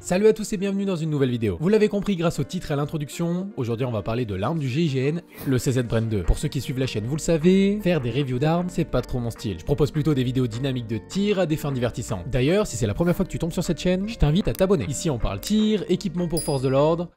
Salut à tous et bienvenue dans une nouvelle vidéo. Vous l'avez compris grâce au titre et à l'introduction, aujourd'hui on va parler de l'arme du GIGN, le CZ Brand 2. Pour ceux qui suivent la chaîne, vous le savez, faire des reviews d'armes, c'est pas trop mon style. Je propose plutôt des vidéos dynamiques de tir à des fins divertissantes. D'ailleurs, si c'est la première fois que tu tombes sur cette chaîne, je t'invite à t'abonner. Ici on parle tir, équipement pour force de l'ordre,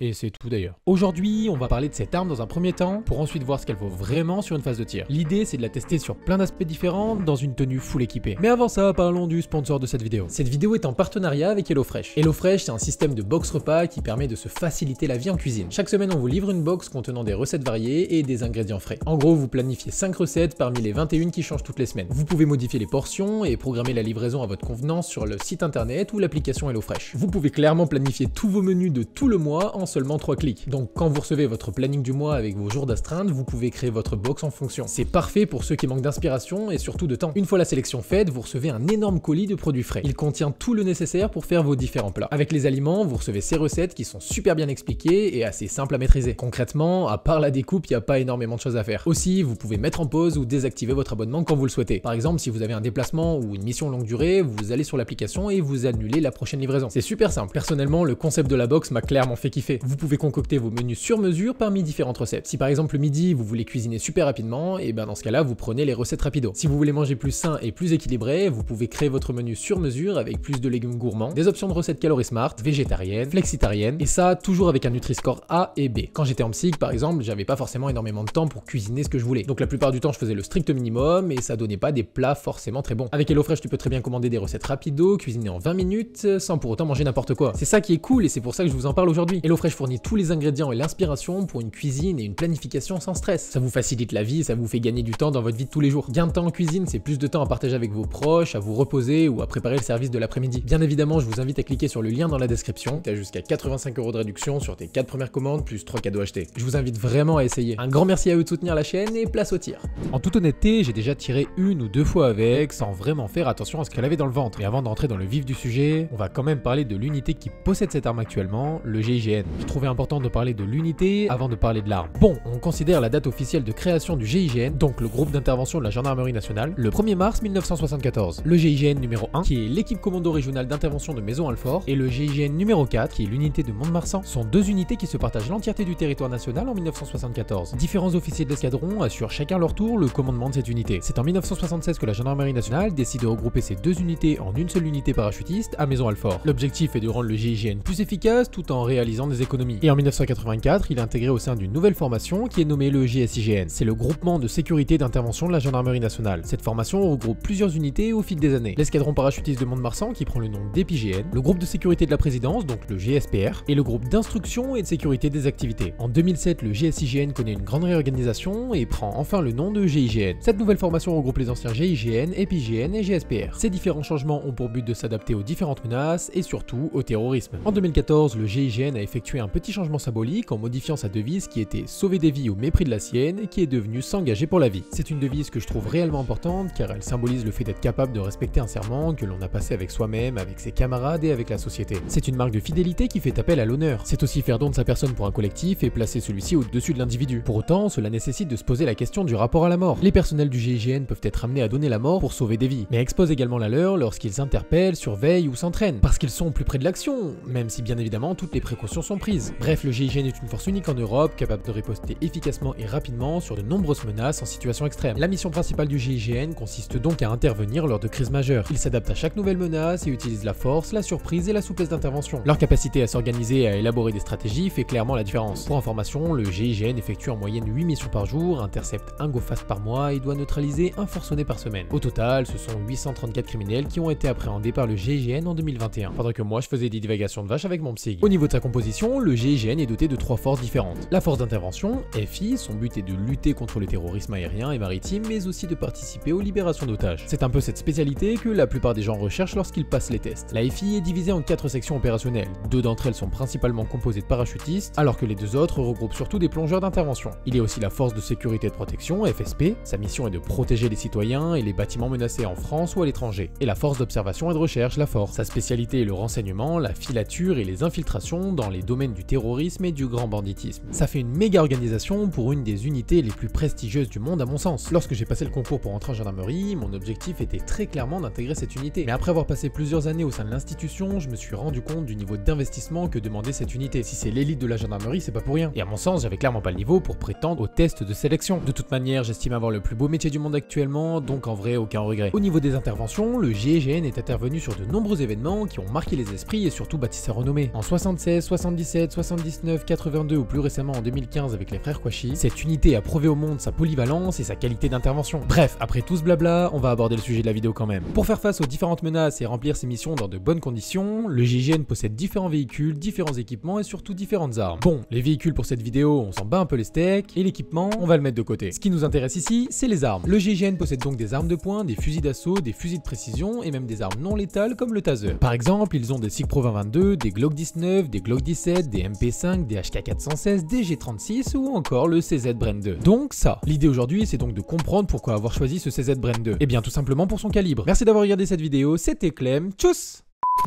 et c'est tout d'ailleurs. Aujourd'hui, on va parler de cette arme dans un premier temps, pour ensuite voir ce qu'elle vaut vraiment sur une phase de tir. L'idée, c'est de la tester sur plein d'aspects différents, dans une tenue full équipée. Mais avant ça, parlons du sponsor de cette vidéo. Cette vidéo est en partenariat avec HelloFresh. HelloFresh, c'est un système de box repas qui permet de se faciliter la vie en cuisine. Chaque semaine, on vous livre une box contenant des recettes variées et des ingrédients frais. En gros, vous planifiez 5 recettes parmi les 21 qui changent toutes les semaines. Vous pouvez modifier les portions et programmer la livraison à votre convenance sur le site internet ou l'application HelloFresh. Vous pouvez clairement planifier tous vos menus de tout le mois en seulement 3 clics. Donc quand vous recevez votre planning du mois avec vos jours d'astreinte, vous pouvez créer votre box en fonction. C'est parfait pour ceux qui manquent d'inspiration et surtout de temps. Une fois la sélection faite, vous recevez un énorme colis de produits frais. Il contient tout le nécessaire pour faire vos différents plats. Avec les aliments, vous recevez ces recettes qui sont super bien expliquées et assez simples à maîtriser. Concrètement, à part la découpe, il n'y a pas énormément de choses à faire. Aussi, vous pouvez mettre en pause ou désactiver votre abonnement quand vous le souhaitez. Par exemple, si vous avez un déplacement ou une mission longue durée, vous allez sur l'application et vous annulez la prochaine livraison. C'est super simple. Personnellement, le concept de la box m'a clairement fait kiffer. Vous pouvez concocter vos menus sur mesure parmi différentes recettes. Si par exemple le midi vous voulez cuisiner super rapidement, et ben dans ce cas-là vous prenez les recettes rapido. Si vous voulez manger plus sain et plus équilibré, vous pouvez créer votre menu sur mesure avec plus de légumes gourmands, des options de recettes calories smart, végétariennes, flexitariennes, et ça toujours avec un Nutri-Score A et B. Quand j'étais en psych par exemple, j'avais pas forcément énormément de temps pour cuisiner ce que je voulais. Donc la plupart du temps je faisais le strict minimum et ça donnait pas des plats forcément très bons. Avec HelloFresh tu peux très bien commander des recettes rapido, cuisiner en 20 minutes sans pour autant manger n'importe quoi. C'est ça qui est cool et c'est pour ça que je vous en parle aujourd'hui. HelloFresh fournit tous les ingrédients et l'inspiration pour une cuisine et une planification sans stress. Ça vous facilite la vie, ça vous fait gagner du temps dans votre vie de tous les jours. Gain de temps en cuisine, c'est plus de temps à partager avec vos proches, à vous reposer ou à préparer le service de l'après-midi. Bien évidemment, je vous invite à cliquer sur le lien dans la description. Tu as jusqu'à 85 € de réduction sur tes 4 premières commandes plus 3 cadeaux achetés. Je vous invite vraiment à essayer. Un grand merci à eux de soutenir la chaîne et place au tir. En toute honnêteté, j'ai déjà tiré une ou deux fois avec sans vraiment faire attention à ce qu'elle avait dans le ventre. Et avant d'entrer dans le vif du sujet, on va quand même parler de l'unité qui possède cette arme actuellement, le GIGN. Je trouvais important de parler de l'unité avant de parler de l'arme. Bon, on considère la date officielle de création du GIGN, donc le groupe d'intervention de la gendarmerie nationale, le 1er mars 1974. Le GIGN numéro 1, qui est l'équipe commando régionale d'intervention de Maison-Alfort, et le GIGN numéro 4, qui est l'unité de Mont-de-Marsan, sont deux unités qui se partagent l'entièreté du territoire national en 1974. Différents officiers de l'escadron assurent chacun leur tour le commandement de cette unité. C'est en 1976 que la gendarmerie nationale décide de regrouper ces deux unités en une seule unité parachutiste à Maison-Alfort. L'objectif est de rendre le GIGN plus efficace tout en réalisant des économies. Et en 1984, il est intégré au sein d'une nouvelle formation qui est nommée le GSIGN. C'est le groupement de sécurité d'intervention de la gendarmerie nationale. Cette formation regroupe plusieurs unités au fil des années. L'escadron parachutiste de Mont-de-Marsan qui prend le nom d'EPIGN, le groupe de sécurité de la présidence, donc le GSPR, et le groupe d'instruction et de sécurité des activités. En 2007, le GSIGN connaît une grande réorganisation et prend enfin le nom de GIGN. Cette nouvelle formation regroupe les anciens GIGN, EPIGN et GSPR. Ces différents changements ont pour but de s'adapter aux différentes menaces et surtout au terrorisme. En 2014, le GIGN a effectué un petit changement symbolique en modifiant sa devise qui était sauver des vies au mépris de la sienne et qui est devenue s'engager pour la vie. C'est une devise que je trouve réellement importante car elle symbolise le fait d'être capable de respecter un serment que l'on a passé avec soi-même, avec ses camarades et avec la société. C'est une marque de fidélité qui fait appel à l'honneur. C'est aussi faire don de sa personne pour un collectif et placer celui-ci au-dessus de l'individu. Pour autant, cela nécessite de se poser la question du rapport à la mort. Les personnels du GIGN peuvent être amenés à donner la mort pour sauver des vies, mais exposent également la leur lorsqu'ils interpellent, surveillent ou s'entraînent, parce qu'ils sont plus près de l'action, même si bien évidemment toutes les précautions sont prises. Bref, le GIGN est une force unique en Europe, capable de riposter efficacement et rapidement sur de nombreuses menaces en situation extrême. La mission principale du GIGN consiste donc à intervenir lors de crises majeures. Il s'adapte à chaque nouvelle menace et utilise la force, la surprise et la souplesse d'intervention. Leur capacité à s'organiser et à élaborer des stratégies fait clairement la différence. Pour information, le GIGN effectue en moyenne 8 missions par jour, intercepte un go fast par mois et doit neutraliser un forcené par semaine. Au total, ce sont 834 criminels qui ont été appréhendés par le GIGN en 2021, pendant que moi je faisais des divagations de vache avec mon psy. Au niveau de sa composition, le GIGN est doté de 3 forces différentes. La force d'intervention, FI, son but est de lutter contre le terrorisme aérien et maritime, mais aussi de participer aux libérations d'otages. C'est un peu cette spécialité que la plupart des gens recherchent lorsqu'ils passent les tests. La FI est divisée en 4 sections opérationnelles. 2 d'entre elles sont principalement composées de parachutistes, alors que les 2 autres regroupent surtout des plongeurs d'intervention. Il y a aussi la force de sécurité et de protection, FSP. Sa mission est de protéger les citoyens et les bâtiments menacés en France ou à l'étranger. Et la force d'observation et de recherche, la FORCE. Sa spécialité est le renseignement, la filature et les infiltrations dans les domaines domaine du terrorisme et du grand banditisme. Ça fait une méga organisation pour une des unités les plus prestigieuses du monde à mon sens. Lorsque j'ai passé le concours pour entrer en gendarmerie, mon objectif était très clairement d'intégrer cette unité. Mais après avoir passé plusieurs années au sein de l'institution, je me suis rendu compte du niveau d'investissement que demandait cette unité. Si c'est l'élite de la gendarmerie, c'est pas pour rien. Et à mon sens, j'avais clairement pas le niveau pour prétendre au test de sélection. De toute manière, j'estime avoir le plus beau métier du monde actuellement, donc en vrai, aucun regret. Au niveau des interventions, le GIGN est intervenu sur de nombreux événements qui ont marqué les esprits et surtout bâti sa renommée. En 76, 77, 79, 82 ou plus récemment en 2015 avec les frères Kouachi, cette unité a prouvé au monde sa polyvalence et sa qualité d'intervention. Bref, après tout ce blabla, on va aborder le sujet de la vidéo quand même. Pour faire face aux différentes menaces et remplir ses missions dans de bonnes conditions, le GIGN possède différents véhicules, différents équipements et surtout différentes armes. Bon, les véhicules pour cette vidéo, on s'en bat un peu les steaks, et l'équipement, on va le mettre de côté. Ce qui nous intéresse ici, c'est les armes. Le GIGN possède donc des armes de poing, des fusils d'assaut, des fusils de précision et même des armes non létales comme le taser. Par exemple, ils ont des SIG Pro 2022, des Glock 19, des Glock 17, des MP5, des HK 416, des G36 ou encore le CZ Bren 2. Donc ça. L'idée aujourd'hui, c'est donc de comprendre pourquoi avoir choisi ce CZ Bren 2. Et bien tout simplement pour son calibre. Merci d'avoir regardé cette vidéo, c'était Clem, tchuss!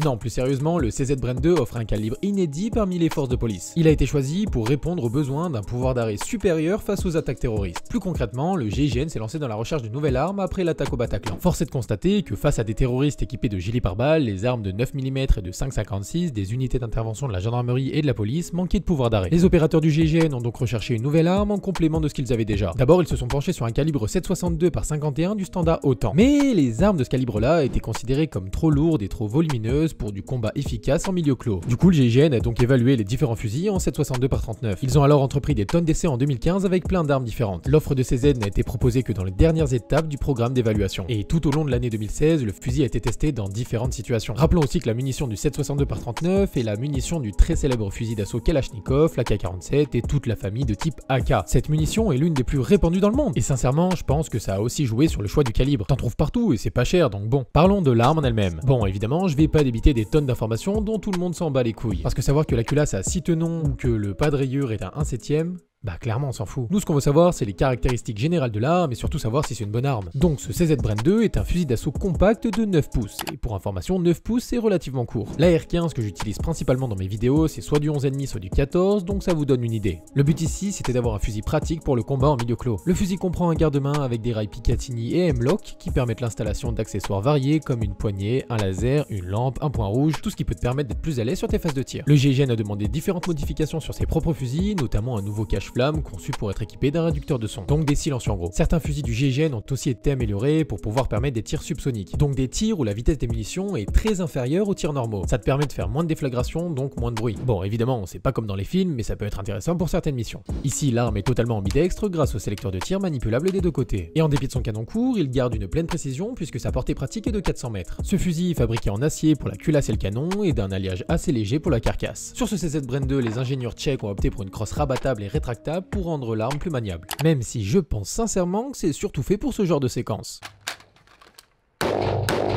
Non, plus sérieusement, le CZ Bren 2 offre un calibre inédit parmi les forces de police. Il a été choisi pour répondre aux besoins d'un pouvoir d'arrêt supérieur face aux attaques terroristes. Plus concrètement, le GIGN s'est lancé dans la recherche d'une nouvelle arme après l'attaque au Bataclan. Force est de constater que face à des terroristes équipés de gilets pare-balles, les armes de 9 mm et de 5,56 des unités d'intervention de la gendarmerie et de la police manquaient de pouvoir d'arrêt. Les opérateurs du GIGN ont donc recherché une nouvelle arme en complément de ce qu'ils avaient déjà. D'abord, ils se sont penchés sur un calibre 7,62 par 51 du standard OTAN. Mais les armes de ce calibre-là étaient considérées comme trop lourdes et trop volumineuses pour du combat efficace en milieu clos. Du coup, le GIGN a donc évalué les différents fusils en 7,62 par 39. Ils ont alors entrepris des tonnes d'essais en 2015 avec plein d'armes différentes. L'offre de CZ n'a été proposée que dans les dernières étapes du programme d'évaluation. Et tout au long de l'année 2016, le fusil a été testé dans différentes situations. Rappelons aussi que la munition du 7,62 par 39 est la munition du très célèbre fusil d'assaut Kalachnikov, l'AK-47 et toute la famille de type AK. Cette munition est l'une des plus répandues dans le monde. Et sincèrement, je pense que ça a aussi joué sur le choix du calibre. T'en trouves partout et c'est pas cher, donc bon. Parlons de l'arme en elle-même. Bon, évidemment, je vais pas débiter des tonnes d'informations dont tout le monde s'en bat les couilles. Parce que savoir que la culasse a 6 tenons ou que le pas de rayure est à 1/7, bah clairement on s'en fout. Nous ce qu'on veut savoir c'est les caractéristiques générales de l'arme et surtout savoir si c'est une bonne arme. Donc ce CZ Bren 2 est un fusil d'assaut compact de 9 pouces. Et pour information 9 pouces c'est relativement court. La R15 que j'utilise principalement dans mes vidéos c'est soit du 11,5 soit du 14 donc ça vous donne une idée. Le but ici c'était d'avoir un fusil pratique pour le combat en milieu clos. Le fusil comprend un garde-main avec des rails Picatinny et M-Lock qui permettent l'installation d'accessoires variés comme une poignée, un laser, une lampe, un point rouge, tout ce qui peut te permettre d'être plus à l'aise sur tes phases de tir. Le GIGN a demandé différentes modifications sur ses propres fusils, notamment un nouveau cache-flamme conçu pour être équipé d'un réducteur de son, donc des silencieux en gros. Certains fusils du GIGN ont aussi été améliorés pour pouvoir permettre des tirs subsoniques, donc des tirs où la vitesse des munitions est très inférieure aux tirs normaux. Ça te permet de faire moins de déflagration, donc moins de bruit. Bon, évidemment, c'est pas comme dans les films, mais ça peut être intéressant pour certaines missions. Ici, l'arme est totalement ambidextre grâce au sélecteur de tir manipulable des deux côtés. Et en dépit de son canon court, il garde une pleine précision puisque sa portée pratique est de 400 mètres. Ce fusil, fabriqué en acier pour la culasse et le canon, et d'un alliage assez léger pour la carcasse. Sur ce CZ Bren 2, les ingénieurs tchèques ont opté pour une crosse rabattable et rétractable pour rendre l'arme plus maniable. Même si je pense sincèrement que c'est surtout fait pour ce genre de séquence.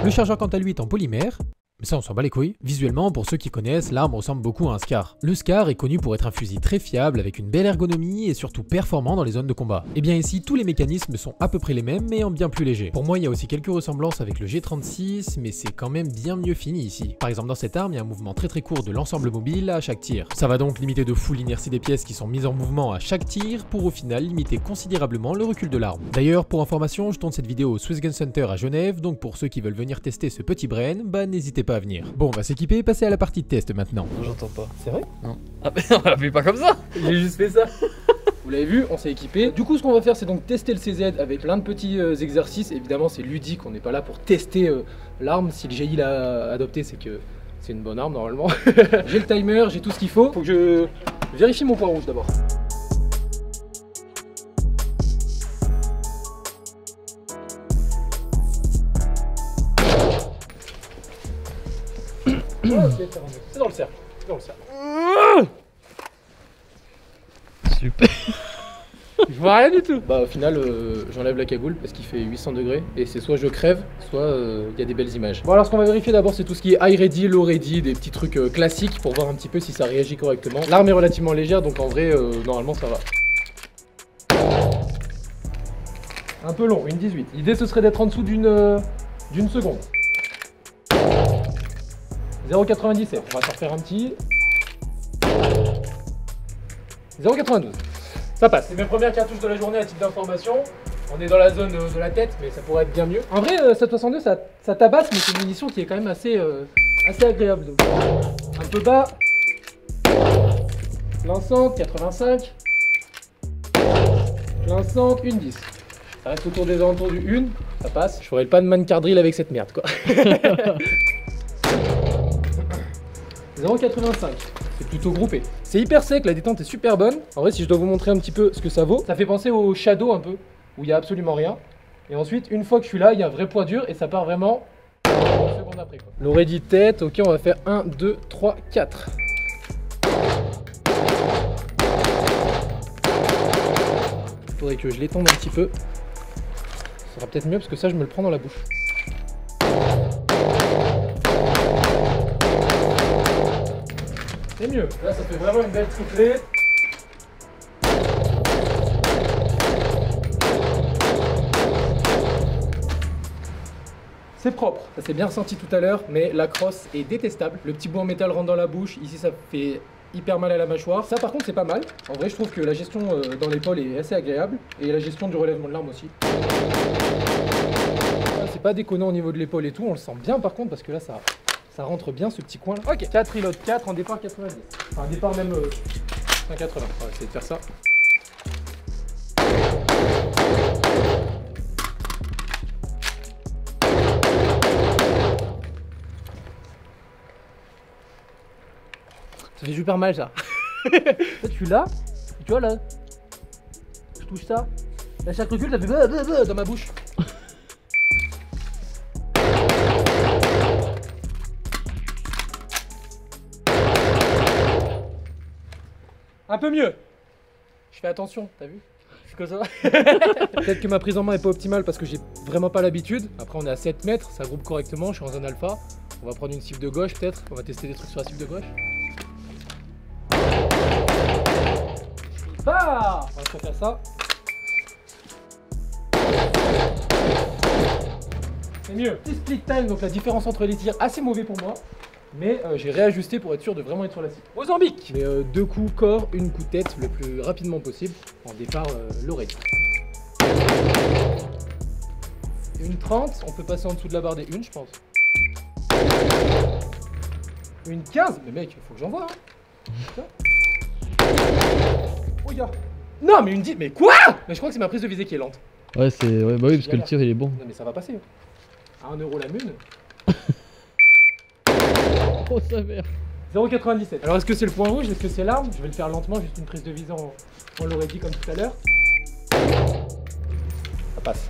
Le chargeur quant à lui est en polymère. Mais ça on s'en bat les couilles. Visuellement, pour ceux qui connaissent, l'arme ressemble beaucoup à un SCAR. Le SCAR est connu pour être un fusil très fiable avec une belle ergonomie et surtout performant dans les zones de combat. Et bien ici, tous les mécanismes sont à peu près les mêmes mais en bien plus léger. Pour moi, il y a aussi quelques ressemblances avec le G36, mais c'est quand même bien mieux fini ici. Par exemple, dans cette arme, il y a un mouvement très court de l'ensemble mobile à chaque tir. Ça va donc limiter de fou l'inertie des pièces qui sont mises en mouvement à chaque tir pour au final limiter considérablement le recul de l'arme. D'ailleurs, pour information, je tourne cette vidéo au Swiss Gun Center à Genève, donc pour ceux qui veulent venir tester ce petit Bren, bah n'hésitez pas à venir. Bon, on va s'équiper et passer à la partie de test maintenant. Non, j'entends pas. C'est vrai? Non. Ah mais on l'a fait pas comme ça. J'ai juste fait ça. Vous l'avez vu, on s'est équipé. Du coup, ce qu'on va faire, c'est donc tester le CZ avec plein de petits exercices. Évidemment, c'est ludique, on n'est pas là pour tester l'arme. Si le GI l'a adopté, c'est que c'est une bonne arme normalement. J'ai le timer, j'ai tout ce qu'il faut. Faut que je vérifie mon point rouge d'abord. C'est dans le cercle. C'est dans le cercle. Super. Je vois rien du tout. Bah au final j'enlève la cagoule parce qu'il fait 800 degrés et c'est soit je crève, soit il y a des belles images. Bon alors ce qu'on va vérifier d'abord c'est tout ce qui est high ready, low ready, des petits trucs classiques pour voir un petit peu si ça réagit correctement. L'arme est relativement légère donc en vrai normalement ça va. Un peu long, une 18. L'idée ce serait d'être en dessous d'une seconde. 0,97, on va s'en refaire un petit. 0,92. Ça passe. C'est mes premières cartouches de la journée à titre d'information. On est dans la zone de la tête, mais ça pourrait être bien mieux. En vrai, 7,62, ça tabasse, mais c'est une munition qui est quand même assez agréable. Donc. Un peu bas. Plein centre, 85. Plein centre, une 10. Ça reste autour des alentours du 1, ça passe. Je ferai pas de man-card drill avec cette merde, quoi. 0,85. C'est plutôt groupé. C'est hyper sec, la détente est super bonne. En vrai, si je dois vous montrer un petit peu ce que ça vaut, ça fait penser au Shadow un peu, où il y a absolument rien. Et ensuite, une fois que je suis là, il y a un vrai poids dur et ça part vraiment une seconde après, quoi. L'aurait dit tête, ok, on va faire 1, 2, 3, 4. Il faudrait que je l'étende un petit peu. Ça sera peut-être mieux parce que ça, je me le prends dans la bouche. C'est mieux. Là, ça fait vraiment une belle triplée. C'est propre, ça s'est bien ressenti tout à l'heure, mais la crosse est détestable. Le petit bout en métal rentre dans la bouche, ici ça fait hyper mal à la mâchoire. Ça par contre c'est pas mal. En vrai je trouve que la gestion dans l'épaule est assez agréable, et la gestion du relèvement de l'arme aussi. C'est pas déconnant au niveau de l'épaule et tout, on le sent bien par contre parce que là ça rentre bien ce petit coin là. Ok, 4 reload 4 en départ 90. Enfin départ même 180, on va essayer de faire ça. Ça fait super mal ça. Là, je suis là, et tu vois là, je touche ça. Là, chaque recul, ça fait dans ma bouche. Un peu mieux. Je fais attention, t'as vu? Je suis comme ça. Peut-être que ma prise en main est pas optimale parce que j'ai vraiment pas l'habitude. Après, on est à 7 mètres, ça groupe correctement, je suis en zone alpha. On va prendre une cible de gauche peut-être, on va tester des trucs sur la cible de gauche. Bah, on va faire ça. C'est mieux. Petit split time, donc la différence entre les tirs, assez mauvais pour moi. Mais j'ai réajusté pour être sûr de vraiment être sur la cible. Mozambique. Mais 2 coups corps, une coup de tête le plus rapidement possible. En départ, l'oreille. Une 30, on peut passer en dessous de la barre des 1, je pense. Une 15, mais mec, faut que j'envoie. Hein. Oh ya. Non, mais une 10, mais quoi? Mais je crois que c'est ma prise de visée qui est lente. Ouais, c'est. Ouais, bah oui, parce que le tir il est bon. Non, mais ça va passer. À 1 euro la mune. Oh sa mère. 0,97. Alors est-ce que c'est le point rouge? Est-ce que c'est l'arme? Je vais le faire lentement, juste une prise de visée on l'aurait dit comme tout à l'heure. Ça passe.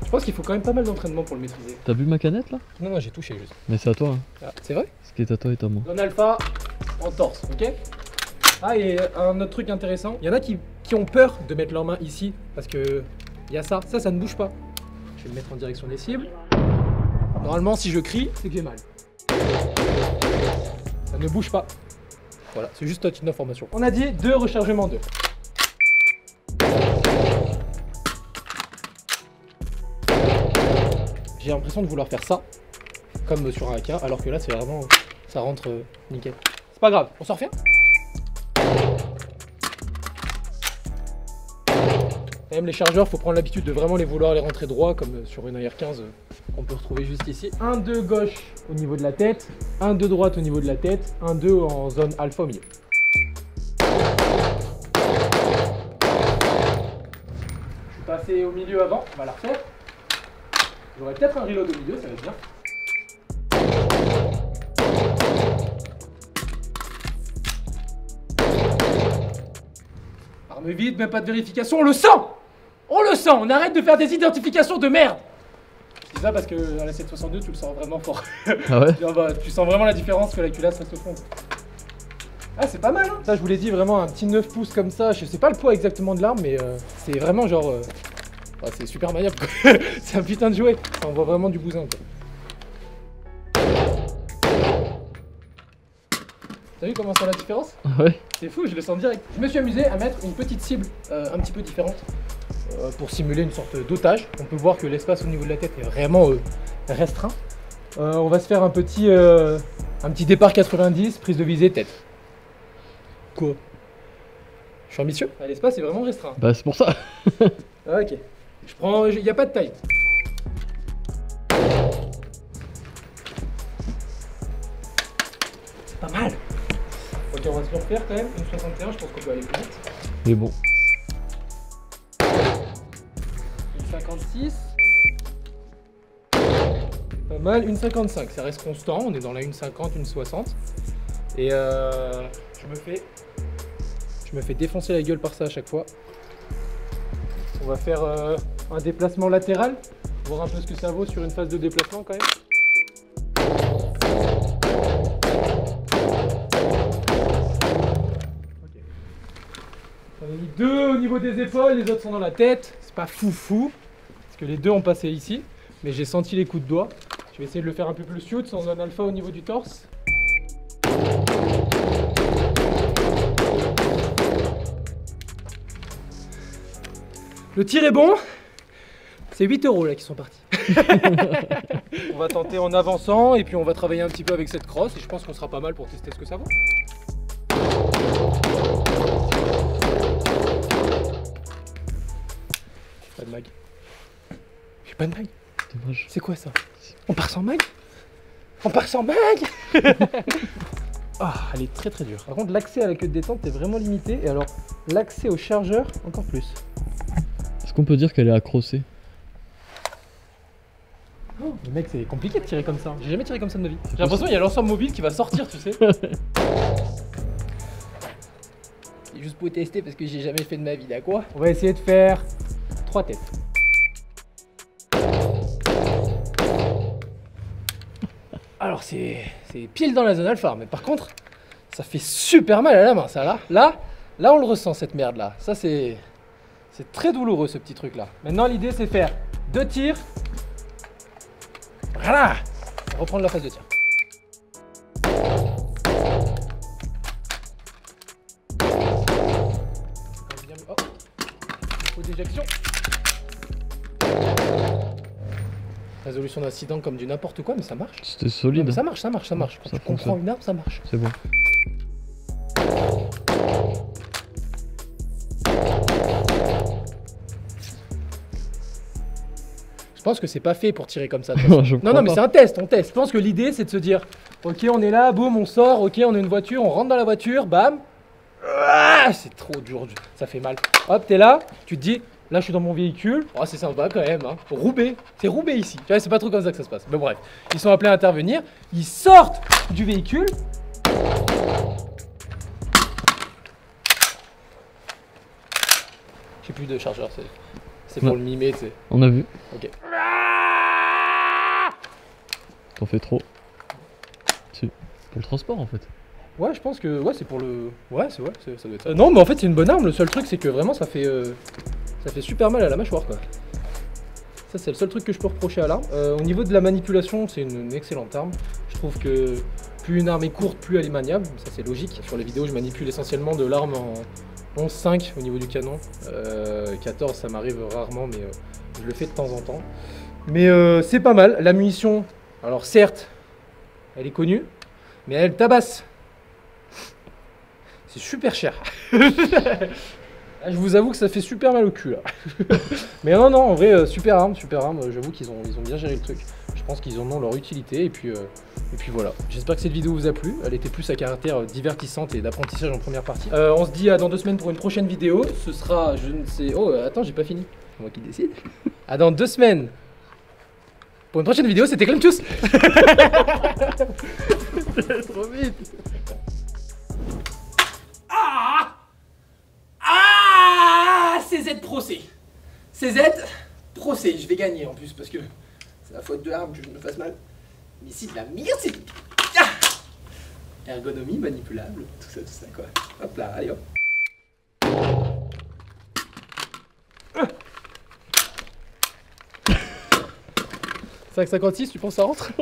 Je pense qu'il faut quand même pas mal d'entraînement pour le maîtriser. T'as vu ma canette là? Non, non, j'ai touché juste. Mais c'est à toi. Hein. Ah, c'est vrai? Ce qui est à toi est à moi. Zone alpha en torse, ok? Ah, et un autre truc intéressant, il y en a qui ont peur de mettre leur main ici parce que il y a ça ne bouge pas. Je vais le mettre en direction des cibles. Normalement, si je crie, c'est que j'ai mal. Ça ne bouge pas. Voilà, c'est juste un titre d'information. On a dit 2 rechargements 2. J'ai l'impression de vouloir faire ça, comme sur un AK, alors que là c'est vraiment, ça rentre nickel. C'est pas grave, on s'en refait. Même les chargeurs, faut prendre l'habitude de vraiment vouloir les rentrer droit, comme sur une AR-15 qu'on peut retrouver juste ici. 1-2 gauche au niveau de la tête, 1-2 droite au niveau de la tête, 1-2 en zone alpha au milieu. Je suis passé au milieu avant, on va la refaire. J'aurais peut-être un reload au milieu, ça va être bien. Arme vide, même pas de vérification, on le sent! On le sent! On arrête de faire des identifications de merde! Je dis ça parce que à la 762, tu le sens vraiment fort. Ah ouais? Tu sens vraiment la différence que la culasse reste au fond. Ah, c'est pas mal, hein! Ça, je vous l'ai dit, vraiment un petit 9 pouces comme ça. Je sais pas le poids exactement de l'arme, mais c'est vraiment genre. C'est super maniable, quoi. C'est un putain de jouet. Ça envoie vraiment du bousin, quoi. T'as vu comment ça la différence? Ouais. C'est fou, je le sens direct. Je me suis amusé à mettre une petite cible un petit peu différente pour simuler une sorte d'otage. On peut voir que l'espace au niveau de la tête est vraiment restreint. On va se faire un petit départ 90, prise de visée tête. Quoi? suis ambitieux. L'espace est vraiment restreint. Bah, c'est pour ça. Ok. Je prends. Il n'y a pas de taille. C'est pas mal. Ok, on va se le refaire quand même. Une 61, je pense qu'on peut aller plus vite. Mais bon. Une 56. Pas mal. Une 55. Ça reste constant. On est dans la 1,50, 1,60. Et je me fais défoncer la gueule par ça à chaque fois. On va faire un déplacement latéral, voir un peu ce que ça vaut sur une phase de déplacement quand même. Okay. On a mis 2 au niveau des épaules, les autres sont dans la tête. C'est pas foufou, parce que les 2 ont passé ici, mais j'ai senti les coups de doigt. Je vais essayer de le faire un peu plus shoot, sans un alpha au niveau du torse. Le tir est bon, c'est 8 € là qui sont partis. On va tenter en avançant et puis on va travailler un petit peu avec cette crosse et je pense qu'on sera pas mal pour tester ce que ça vaut. J'ai pas de mag. J'ai pas de mag. Dommage. C'est quoi ça? On part sans mag? On part sans mag. Ah, elle est très très dure. Par contre, l'accès à la queue de détente est vraiment limité et alors l'accès au chargeur encore plus. Est-ce qu'on peut dire qu'elle est accrochée? Oh, mais mec, c'est compliqué de tirer comme ça. J'ai jamais tiré comme ça de ma vie. J'ai l'impression qu'il y a l'ensemble mobile qui va sortir, tu sais. C'est juste pour tester parce que j'ai jamais fait de ma vie, d'accord? On va essayer de faire 3 têtes. Alors c'est pile dans la zone alpha, mais par contre, ça fait super mal à la main, ça là on le ressent cette merde là. Ça c'est très douloureux ce petit truc là. Maintenant l'idée c'est de faire 2 tirs. Voilà. Reprendre la phase de tir. Oh. Il faut d'éjection. Résolution d'incident comme du n'importe quoi, mais ça marche. C'était solide. Non, ça marche. Quand tu comprends une arme, ça marche. C'est bon. Je pense que c'est pas fait pour tirer comme ça. Non, mais c'est un test, on teste. Je pense que l'idée c'est de se dire, ok, on est là, boum, on sort, ok, on a une voiture, on rentre dans la voiture, bam. Ah, c'est trop dur, ça fait mal. Hop, t'es là, tu te dis, là je suis dans mon véhicule. Oh, c'est sympa quand même, hein. Roubaix, c'est Roubaix ici. Tu vois, c'est pas trop comme ça que ça se passe. Mais bref, ils sont appelés à intervenir, ils sortent du véhicule. J'ai plus de chargeur, c'est pour le mimer, tu sais. On a vu. Ok. T'en fais trop. C'est pour le transport en fait. Ouais, je pense que c'est pour le. Ouais, ça doit être ça. Non, mais en fait, c'est une bonne arme. Le seul truc, c'est que vraiment, ça fait super mal à la mâchoire, quoi. Ça, c'est le seul truc que je peux reprocher à l'arme. Au niveau de la manipulation, c'est une excellente arme. Je trouve que plus une arme est courte, plus elle est maniable. Ça, c'est logique. Sur les vidéos, je manipule essentiellement de l'arme en 11-5 au niveau du canon. 14, ça m'arrive rarement, mais je le fais de temps en temps. Mais c'est pas mal. La munition, alors certes, elle est connue, mais elle tabasse. C'est super cher. Je vous avoue que ça fait super mal au cul là. Mais non, en vrai, super arme. J'avoue qu'ils ont bien géré le truc. Je pense qu'ils en ont leur utilité et puis voilà. J'espère que cette vidéo vous a plu. Elle était plus à caractère divertissante et d'apprentissage en première partie. On se dit à dans 2 semaines pour une prochaine vidéo. Ce sera, je ne sais... Oh, attends, j'ai pas fini. C'est moi qui décide. À dans 2 semaines. Pour une prochaine vidéo, c'était Clemtus. Trop vite. CZ Pro C. CZ Pro C. Je vais gagner en plus parce que c'est la faute de l'arme que je me fasse mal. Mais si de la merde, c'est... Ah, ergonomie manipulable, tout ça quoi. Hop là, allez hop. 5,56, tu penses ça rentre?